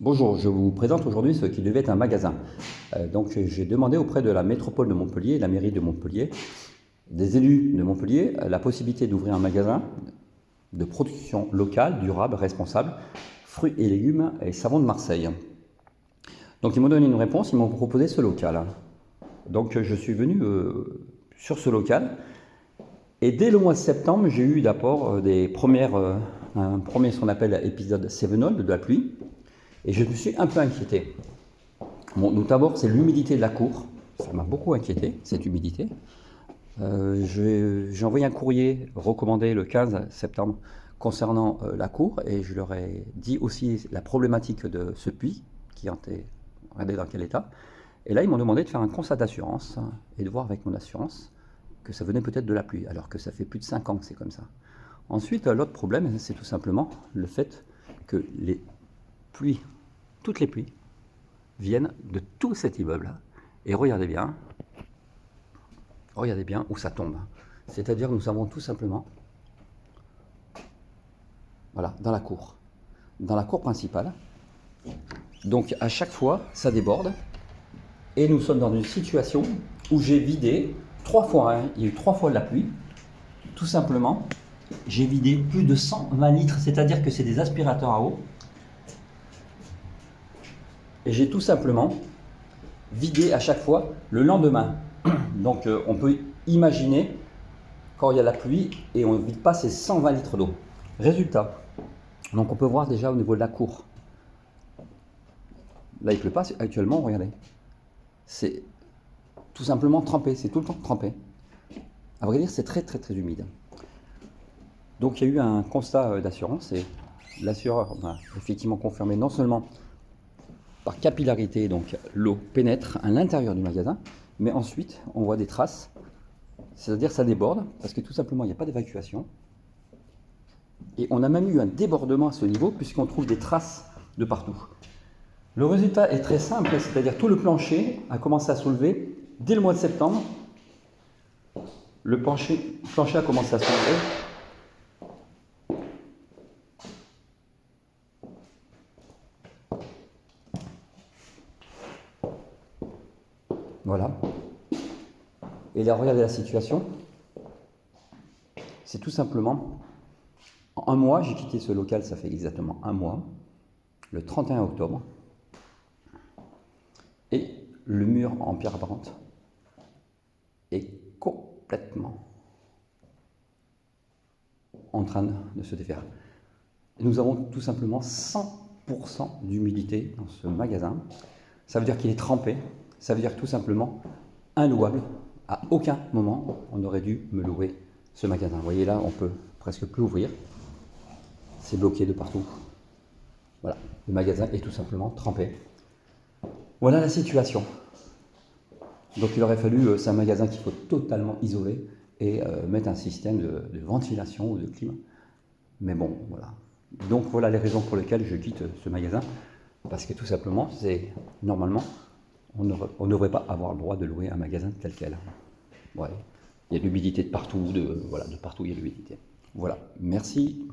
Bonjour, je vous présente aujourd'hui ce qui devait être un magasin. Donc j'ai demandé auprès de la métropole de Montpellier, la mairie de Montpellier, des élus de Montpellier, la possibilité d'ouvrir un magasin de production locale, durable, responsable, fruits et légumes et savon de Marseille. Donc ils m'ont donné une réponse, ils m'ont proposé ce local. Donc je suis venu sur ce local et dès le mois de septembre, j'ai eu d'abord un premier ce qu'on appelle épisode Sevenol de la pluie. Et je me suis un peu inquiété. Bon, donc d'abord, c'est l'humidité de la cour. Ça m'a beaucoup inquiété, cette humidité. J'ai envoyé un courrier recommandé le 15 septembre concernant la cour et je leur ai dit aussi la problématique de ce puits qui était, regardez dans quel état. Et là, ils m'ont demandé de faire un constat d'assurance et de voir avec mon assurance que ça venait peut-être de la pluie, alors que ça fait plus de 5 ans que c'est comme ça. Ensuite, l'autre problème, c'est tout simplement le fait que les pluies, toutes les pluies, viennent de tout cet immeuble. Et regardez bien où ça tombe. C'est-à-dire nous avons tout simplement, voilà, dans la cour principale. Donc à chaque fois, ça déborde. Et nous sommes dans une situation où j'ai vidé 3 fois, hein, il y a eu 3 fois de la pluie, tout simplement. J'ai vidé plus de 120 litres, c'est-à-dire que c'est des aspirateurs à eau. Et j'ai tout simplement vidé à chaque fois le lendemain. Donc on peut imaginer quand il y a la pluie et on ne vide pas ces 120 litres d'eau. Résultat, donc on peut voir déjà au niveau de la cour. Là il ne pleut pas actuellement, regardez. C'est tout simplement trempé, c'est tout le temps trempé. À vrai dire, c'est très humide. Donc il y a eu un constat d'assurance et l'assureur m'a effectivement confirmé non seulement par capillarité, donc l'eau pénètre à l'intérieur du magasin, mais ensuite on voit des traces, c'est-à-dire ça déborde, parce que tout simplement il n'y a pas d'évacuation. Et on a même eu un débordement à ce niveau, puisqu'on trouve des traces de partout. Le résultat est très simple, c'est-à-dire tout le plancher a commencé à soulever dès le mois de septembre. Le plancher a commencé à soulever. Voilà. Et là, regardez la situation. C'est tout simplement, en un mois, j'ai quitté ce local, ça fait exactement un mois, le 31 octobre. Et le mur en pierre apparente est complètement en train de se défaire. Et nous avons tout simplement 100% d'humidité dans ce magasin. Ça veut dire qu'il est trempé. Ça veut dire tout simplement inlouable. À aucun moment, on aurait dû me louer ce magasin. Vous voyez là, on peut presque plus ouvrir. C'est bloqué de partout. Voilà, le magasin est tout simplement trempé. Voilà la situation. Donc il aurait fallu, c'est un magasin qu'il faut totalement isoler et mettre un système de ventilation ou de climat. Mais bon, voilà. Donc voilà les raisons pour lesquelles je quitte ce magasin. Parce que tout simplement, c'est normalement, on ne devrait pas avoir le droit de louer un magasin tel quel. Ouais. Il y a de l'humidité de partout, de partout il y a de l'humidité. Voilà, merci.